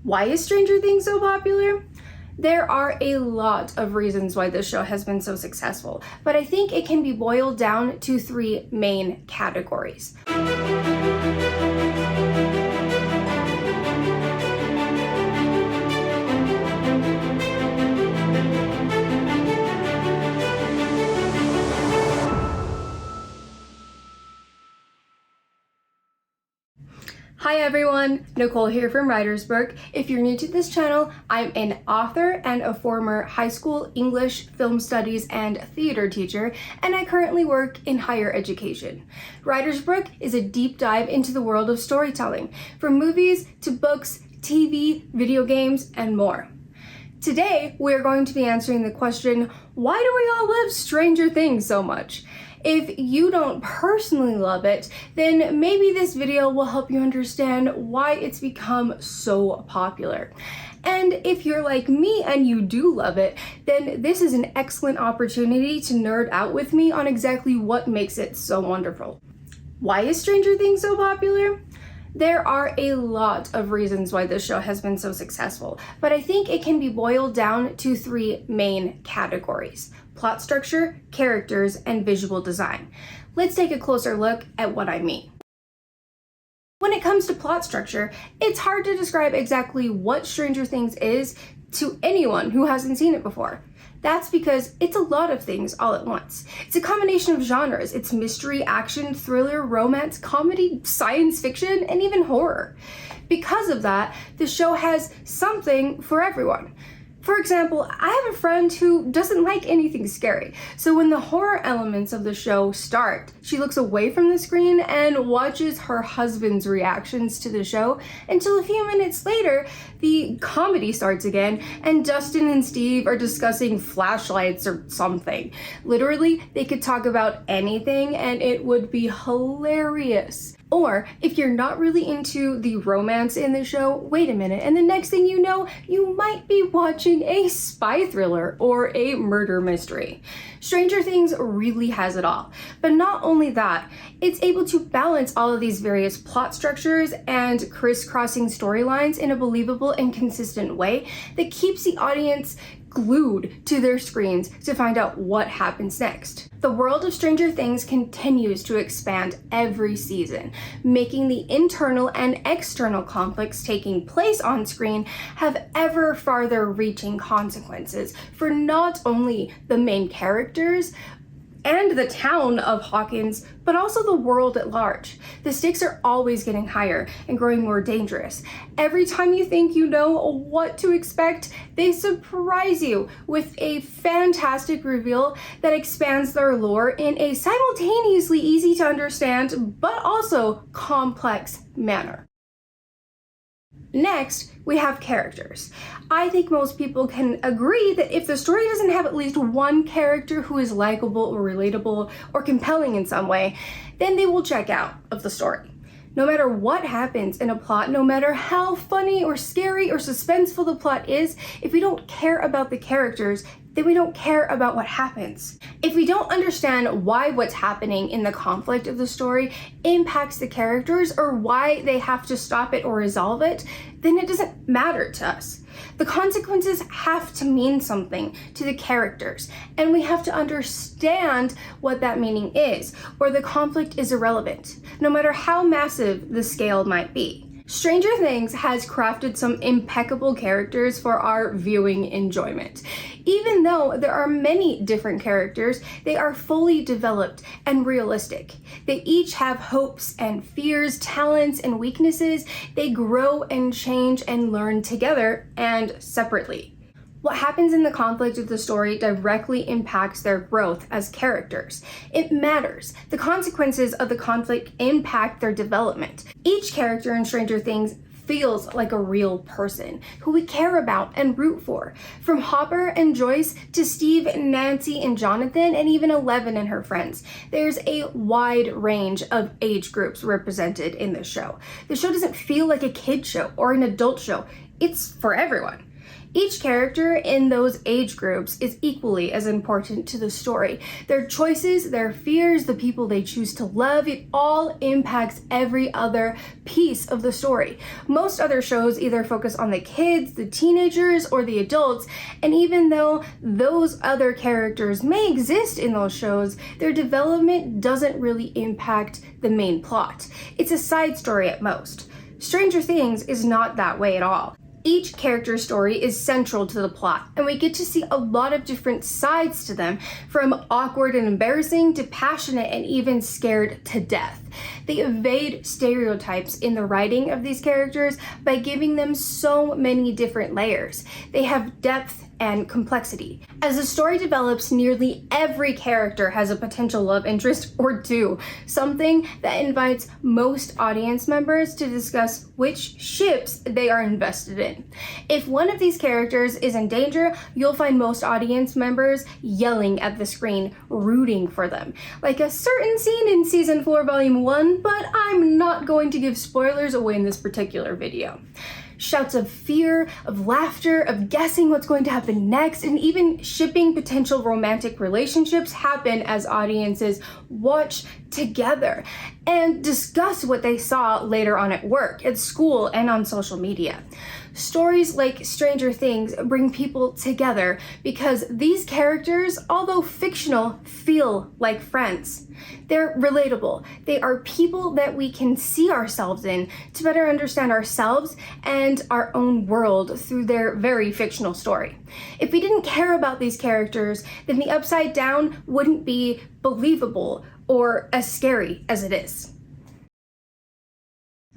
Why is Stranger Things so popular? There are a lot of reasons why this show has been so successful, but I think it can be boiled down to three main categories. Hi everyone, Nicole here from Writersbrooke. If you're new to this channel, I'm an author and a former high school English, film studies, and theater teacher, and I currently work in higher education. Writersbrooke is a deep dive into the world of storytelling, from movies to books, TV, video games, and more. Today, we're going to be answering the question, why do we all love Stranger Things so much? If you don't personally love it, then maybe this video will help you understand why it's become so popular. And if you're like me and you do love it, then this is an excellent opportunity to nerd out with me on exactly what makes it so wonderful. Why is Stranger Things so popular? There are a lot of reasons why this show has been so successful, but I think it can be boiled down to three main categories: plot structure, characters, and visual design. Let's take a closer look at what I mean. When it comes to plot structure, it's hard to describe exactly what Stranger Things is to anyone who hasn't seen it before. That's because it's a lot of things all at once. It's a combination of genres. It's mystery, action, thriller, romance, comedy, science fiction, and even horror. Because of that, the show has something for everyone. For example, I have a friend who doesn't like anything scary, so when the horror elements of the show start, she looks away from the screen and watches her husband's reactions to the show until a few minutes later, the comedy starts again and Dustin and Steve are discussing flashlights or something. Literally, they could talk about anything and it would be hilarious. Or, if you're not really into the romance in the show, wait a minute, and the next thing you know, you might be watching a spy thriller or a murder mystery. Stranger Things really has it all. But not only that, it's able to balance all of these various plot structures and crisscrossing storylines in a believable and consistent way that keeps the audience glued to their screens to find out what happens next. The world of Stranger Things continues to expand every season, making the internal and external conflicts taking place on screen have ever farther reaching consequences for not only the main characters and the town of Hawkins, but also the world at large. The stakes are always getting higher and growing more dangerous. Every time you think you know what to expect, they surprise you with a fantastic reveal that expands their lore in a simultaneously easy to understand, but also complex manner. Next, we have characters. I think most people can agree that if the story doesn't have at least one character who is likable or relatable or compelling in some way, then they will check out of the story. No matter what happens in a plot, no matter how funny or scary or suspenseful the plot is, if we don't care about the characters, then we don't care about what happens. If we don't understand why what's happening in the conflict of the story impacts the characters or why they have to stop it or resolve it, then it doesn't matter to us. The consequences have to mean something to the characters, and we have to understand what that meaning is, or the conflict is irrelevant, no matter how massive the scale might be. Stranger Things has crafted some impeccable characters for our viewing enjoyment. Even though there are many different characters, they are fully developed and realistic. They each have hopes and fears, talents and weaknesses. They grow and change and learn together and separately. What happens in the conflict of the story directly impacts their growth as characters. It matters. The consequences of the conflict impact their development. Each character in Stranger Things feels like a real person who we care about and root for. From Hopper and Joyce to Steve, Nancy, and Jonathan, and even Eleven and her friends. There's a wide range of age groups represented in this show. The show doesn't feel like a kid show or an adult show. It's for everyone. Each character in those age groups is equally as important to the story. Their choices, their fears, the people they choose to love, it all impacts every other piece of the story. Most other shows either focus on the kids, the teenagers, or the adults, and even though those other characters may exist in those shows, their development doesn't really impact the main plot. It's a side story at most. Stranger Things is not that way at all. Each character's story is central to the plot, and we get to see a lot of different sides to them, from awkward and embarrassing to passionate and even scared to death. They evade stereotypes in the writing of these characters by giving them so many different layers. They have depth and complexity. As the story develops, nearly every character has a potential love interest or two, something that invites most audience members to discuss which ships they are invested in. If one of these characters is in danger, you'll find most audience members yelling at the screen, rooting for them. Like a certain scene in Season 4, Volume 1, but I'm not going to give spoilers away in this particular video. Shouts of fear, of laughter, of guessing what's going to happen next, and even shipping potential romantic relationships happen as audiences watch together and discuss what they saw later on at work, at school, and on social media. Stories like Stranger Things bring people together because these characters, although fictional, feel like friends. They're relatable. They are people that we can see ourselves in to better understand ourselves and our own world through their very fictional story. If we didn't care about these characters, then the Upside Down wouldn't be believable or as scary as it is.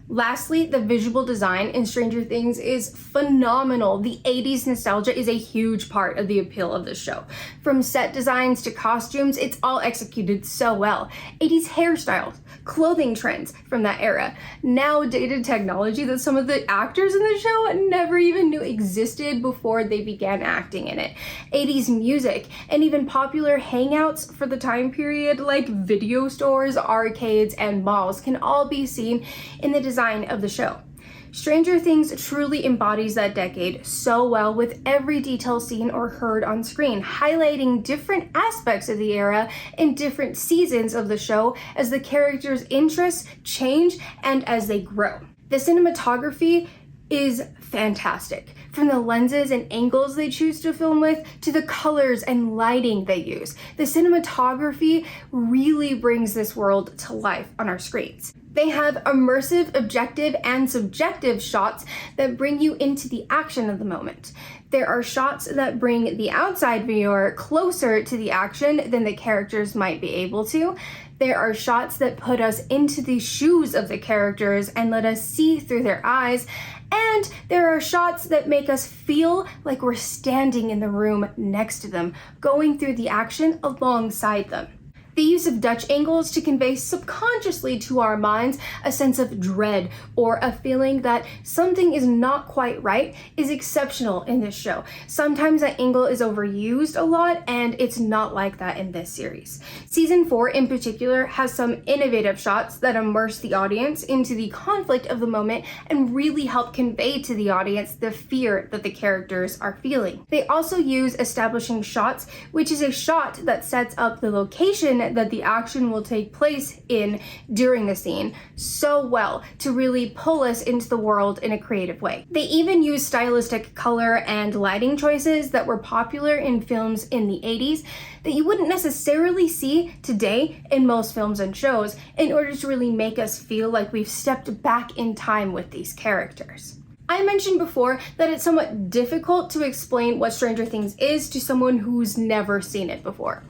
Lastly, the visual design in Stranger Things is phenomenal. The 80s nostalgia is a huge part of the appeal of the show. From set designs to costumes, it's all executed so well. 80s hairstyles, clothing trends from that era, now dated technology that some of the actors in the show never even knew existed before they began acting in it. 80s music, and even popular hangouts for the time period like video stores, arcades, and malls can all be seen in the design of the show. Stranger Things truly embodies that decade so well, with every detail seen or heard on screen, highlighting different aspects of the era in different seasons of the show as the characters' interests change and as they grow. The cinematography is fantastic. From the lenses and angles they choose to film with to the colors and lighting they use. The cinematography really brings this world to life on our screens. They have immersive, objective, and subjective shots that bring you into the action of the moment. There are shots that bring the outside viewer closer to the action than the characters might be able to. There are shots that put us into the shoes of the characters and let us see through their eyes. And there are shots that make us feel like we're standing in the room next to them, going through the action alongside them. The use of Dutch angles to convey subconsciously to our minds a sense of dread or a feeling that something is not quite right is exceptional in this show. Sometimes that angle is overused a lot, and it's not like that in this series. Season 4 in particular has some innovative shots that immerse the audience into the conflict of the moment and really help convey to the audience the fear that the characters are feeling. They also use establishing shots, which is a shot that sets up the location that the action will take place in during the scene so well to really pull us into the world in a creative way. They even use stylistic color and lighting choices that were popular in films in the 80s that you wouldn't necessarily see today in most films and shows in order to really make us feel like we've stepped back in time with these characters. I mentioned before that it's somewhat difficult to explain what Stranger Things is to someone who's never seen it before.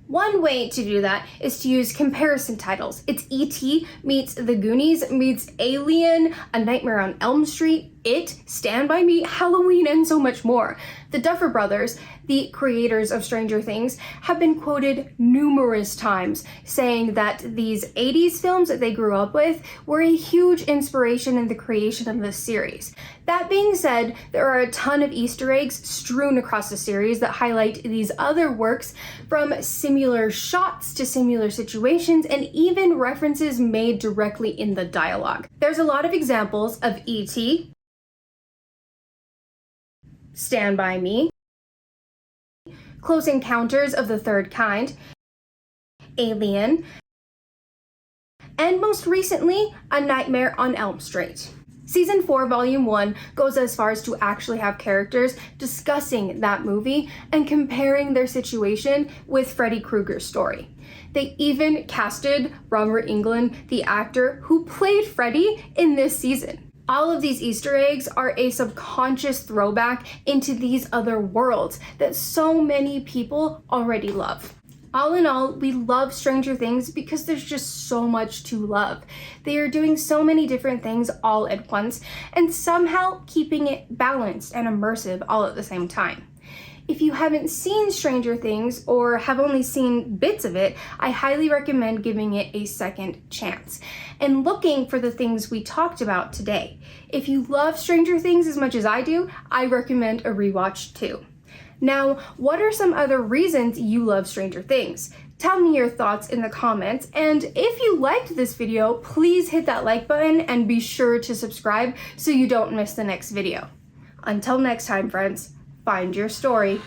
One way to do that is to use comparison titles. It's E.T. meets The Goonies meets Alien, A Nightmare on Elm Street, It, Stand By Me, Halloween, and so much more. The Duffer Brothers, the creators of Stranger Things, have been quoted numerous times saying that these 80s films that they grew up with were a huge inspiration in the creation of this series. That being said, there are a ton of Easter eggs strewn across the series that highlight these other works, from similar shots to similar situations, and even references made directly in the dialogue. There's a lot of examples of E.T., Stand By Me, Close Encounters of the Third Kind, Alien, and most recently, A Nightmare on Elm Street. Season 4, Volume 1 goes as far as to actually have characters discussing that movie and comparing their situation with Freddy Krueger's story. They even casted Robert Englund, the actor who played Freddy, in this season. All of these Easter eggs are a subconscious throwback into these other worlds that so many people already love. All in all, we love Stranger Things because there's just so much to love. They are doing so many different things all at once and somehow keeping it balanced and immersive all at the same time. If you haven't seen Stranger Things or have only seen bits of it, I highly recommend giving it a second chance and looking for the things we talked about today. If you love Stranger Things as much as I do, I recommend a rewatch too. Now, what are some other reasons you love Stranger Things? Tell me your thoughts in the comments, and if you liked this video, please hit that like button and be sure to subscribe so you don't miss the next video. Until next time, friends, find your story.